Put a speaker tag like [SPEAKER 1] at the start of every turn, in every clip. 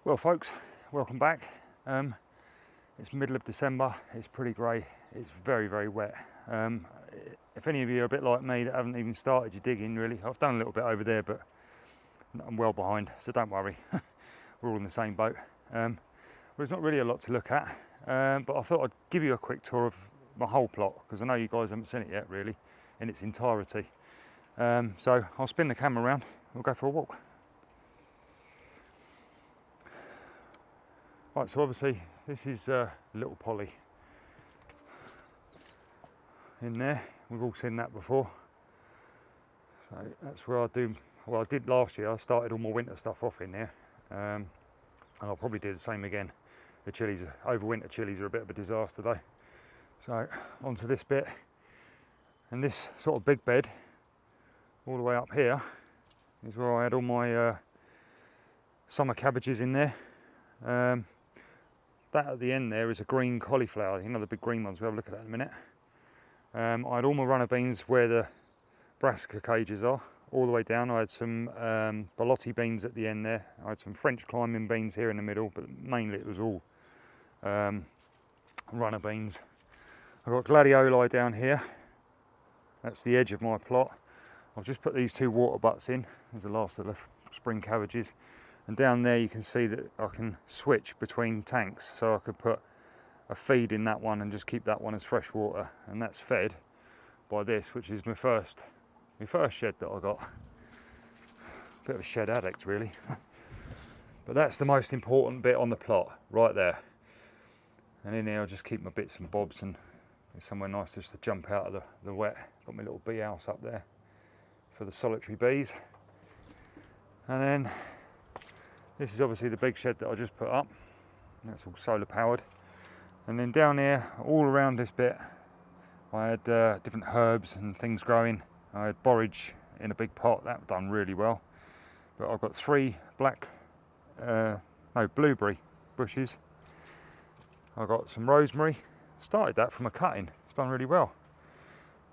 [SPEAKER 1] Well folks, welcome back. It's middle of December, it's pretty grey, it's very wet. If any of you are a bit like me that haven't even started your digging really, I've done a little bit over there but I'm well behind, so don't worry, we're all in the same boat. Well, there's not really a lot to look at, but I thought I'd give you a quick tour of my whole plot because I know you guys haven't seen it yet really in its entirety. So I'll spin the camera around, we'll go for a walk. Right, so obviously this is little Polly in there. We've all seen that before. So that's where I do, well I did last year, I started all my winter stuff off in there. And I'll probably do the same again. The chilies, overwinter chilies are a bit of a disaster though. So onto this bit. And this sort of big bed, all the way up here, is where I had all my summer cabbages in there. That at the end there is a green cauliflower, you know the big green ones, we'll have a look at that in a minute. I had all my runner beans where the brassica cages are, all the way down. I had some borlotti beans at the end there. I had some French climbing beans here in the middle, but mainly it was all runner beans. I've got gladioli down here. That's the edge of my plot. I've just put these two water butts in as the last of the spring cabbages. And down there you can see that I can switch between tanks, so I could put a feed in that one and just keep that one as fresh water, and that's fed by this, which is my first shed that I got. Bit of a shed addict really. But that's the most important bit on the plot, right there. And in here I'll just keep my bits and bobs, and there's somewhere nice just to jump out of the wet. Got my little bee house up there for the solitary bees. And then this is obviously the big shed that I just put up. That's all solar powered. And then down here, all around this bit, I had different herbs and things growing. I had borage in a big pot, that done really well. But I've got three blueberry bushes. I've got some rosemary. Started that from a cutting, it's done really well.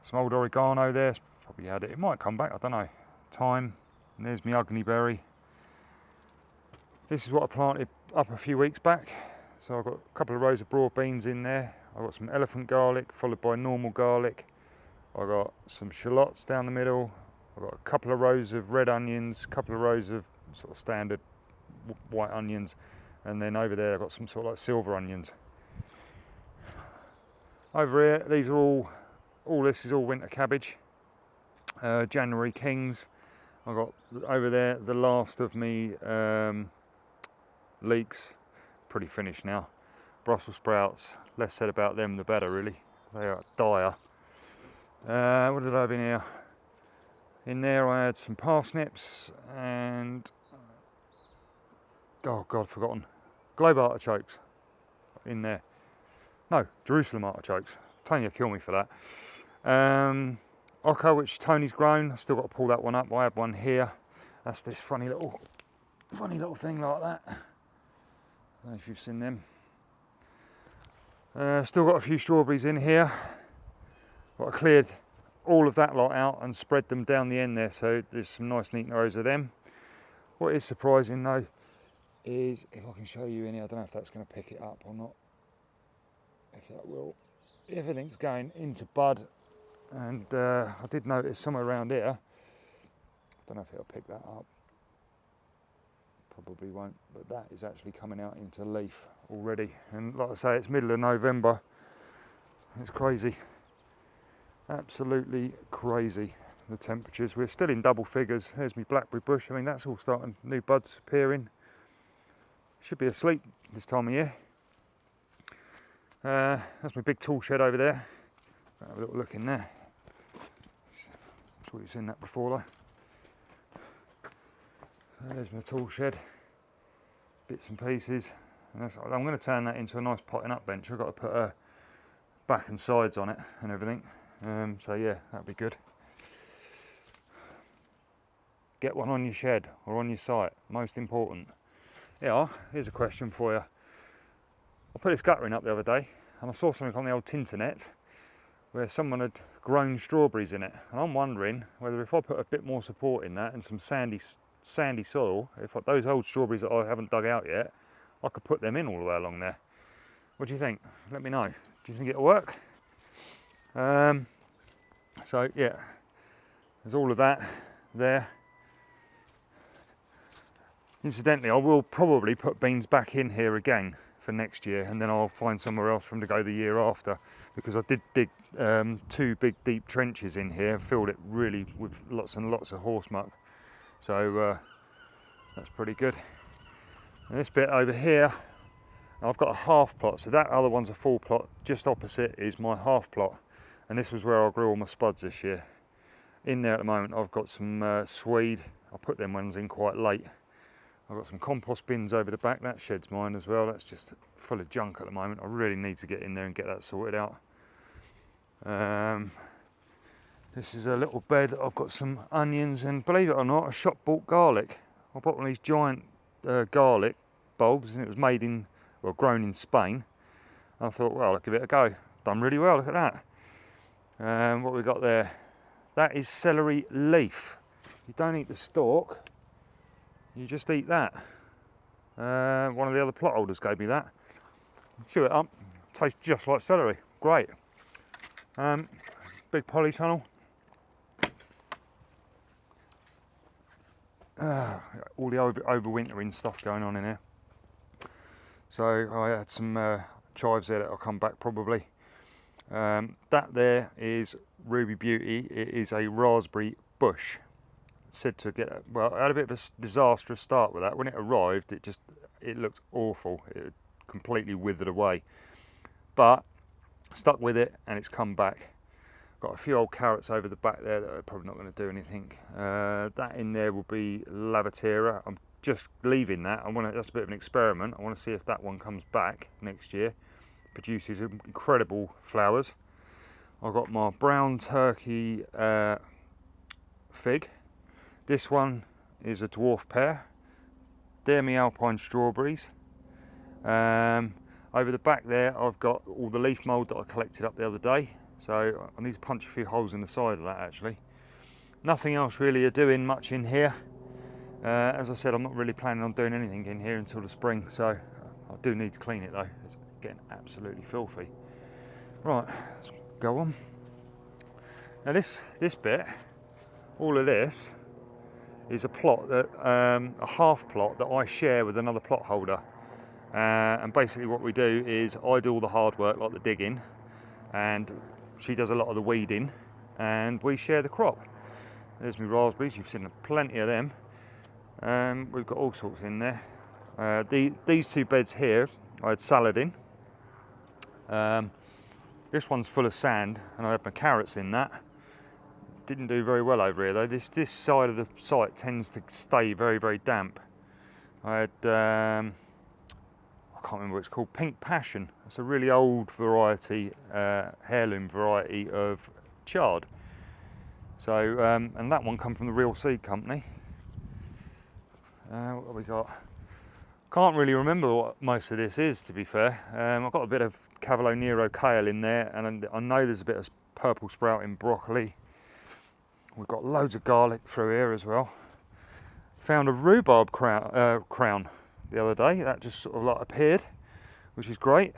[SPEAKER 1] Some old oregano there, probably had it. It might come back, I don't know. Thyme, and there's my ugly berry. This is what I planted up a few weeks back. So I've got a couple of rows of broad beans in there. I've got some elephant garlic followed by normal garlic. I've got some shallots down the middle. I've got a couple of rows of red onions, a couple of rows of sort of standard white onions. And then over there I've got some sort of like silver onions. Over here, these are all this is all winter cabbage. January Kings. I've got over there the last of me leeks, pretty finished now. Brussels sprouts, less said about them the better really, they are dire. What did I have in here? In there I had some parsnips and, oh god, forgotten, globe artichokes in there. No, Jerusalem artichokes, Tony will kill me for that. Oca, which Tony's grown, I've still got to pull that one up. I had one here, that's this funny little thing like that. I don't know if you've seen them. Still got a few strawberries in here. But I cleared all of that lot out and spread them down the end there, so there's some nice neat rows of them. What is surprising though is, if I can show you in here, I don't know if that's going to pick it up or not. If that will. Everything's going into bud, and I did notice somewhere around here, I don't know if it'll pick that up. Probably won't, but that is actually coming out into leaf already. And like I say, it's middle of November. It's crazy, absolutely crazy, the temperatures. We're still in double figures. There's my blackberry bush. I mean, that's all starting, new buds appearing. Should be asleep this time of year. That's my big tool shed over there. Have a little look in there. I'm sure you've seen that before though. There's my tool shed, bits and pieces, and I'm going to turn that into a nice potting up bench. I've got to put back and sides on it and everything, so yeah, that'd be good. Get one on your shed or on your site, most important. Yeah, here's a question for you. I put this guttering up the other day and I saw something on the old Tinternet where someone had grown strawberries in it, and I'm wondering whether if I put a bit more support in that and some sandy soil, if those old strawberries that I haven't dug out yet, I could put them in all the way along there. What do you think? Let me know. Do you think it'll work? So yeah, there's all of that there. Incidentally, I will probably put beans back in here again for next year, and then I'll find somewhere else for them to go the year after, because I did dig 2 big deep trenches in here and filled it really with lots and lots of horse muck. So that's pretty good. And this bit over here, I've got a half plot, so that other one's a full plot. Just opposite is my half plot, and this was where I grew all my spuds this year. In there at the moment I've got some swede. I put them ones in quite late. I've got some compost bins over the back. That shed's mine as well. That's just full of junk at the moment. I really need to get in there and get that sorted out. This is a little bed. I've got some onions and, believe it or not, a shop bought garlic. I bought one of these giant garlic bulbs, and it was made in, well, grown in Spain. I thought, well, I'll give it a go. Done really well, look at that. What we got there? That is celery leaf. You don't eat the stalk. You just eat that. One of the other plot holders gave me that. Chew it up. Tastes just like celery. Great. Big polytunnel. All the overwintering stuff going on in here. So I had some chives there that will come back probably. That there is Ruby Beauty. It is a raspberry bush. Said to get, well, I had a bit of a disastrous start with that. When it arrived, it looked awful. It had completely withered away, but stuck with it and it's come back. Got a few old carrots over the back there that are probably not going to do anything. That in there will be Lavatera. I'm just leaving that. That's a bit of an experiment. I want to see if that one comes back next year. Produces incredible flowers. I've got my brown turkey fig. This one is a dwarf pear. They're my alpine strawberries. Over the back there I've got all the leaf mould that I collected up the other day. So I need to punch a few holes in the side of that actually. Nothing else really doing much in here. As I said, I'm not really planning on doing anything in here until the spring, so I do need to clean it though. It's getting absolutely filthy. Right, let's go on. Now this bit, all of this, is a plot that a half plot that I share with another plot holder, and basically what we do is I do all the hard work like the digging, and she does a lot of the weeding, and we share the crop. There's my raspberries. You've seen plenty of them. We've got all sorts in there. These 2 beds here I had salad in. This one's full of sand, and I had my carrots in that. Didn't do very well over here though. This side of the site tends to stay very, very damp. I had, I can't remember what it's called, Pink Passion. It's a really old variety, heirloom variety of chard. So, and that one come from the Real Seed Company. What have we got? Can't really remember what most of this is, to be fair. I've got a bit of Cavolo Nero kale in there, and I know there's a bit of purple sprouting broccoli. We've got loads of garlic through here as well. Found a rhubarb crown the other day. That just sort of like appeared, which is great.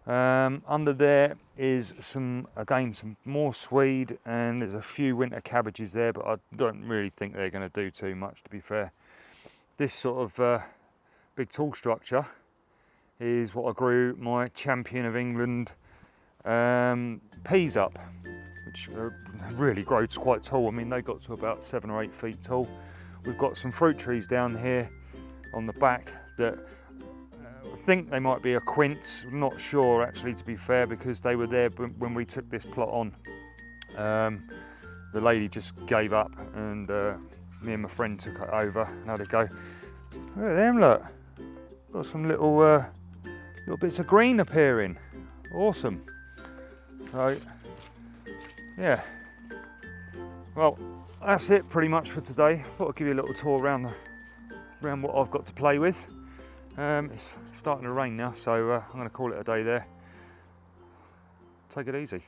[SPEAKER 1] Under there is some more swede, and there's a few winter cabbages there, but I don't really think they're going to do too much, to be fair. This sort of big tall structure is what I grew my Champion of England peas up, which really grows quite tall. I mean, they got to about 7 or 8 feet tall. We've got some fruit trees down here on the back that I think they might be a quince. I'm not sure actually, to be fair, because they were there when we took this plot on. The lady just gave up, and me and my friend took it over and had a go. Look at them, look. Got some little bits of green appearing. Awesome. So, yeah. Well, that's it pretty much for today. Thought I'd give you a little tour around what I've got to play with. It's starting to rain now, so I'm going to call it a day there. Take it easy.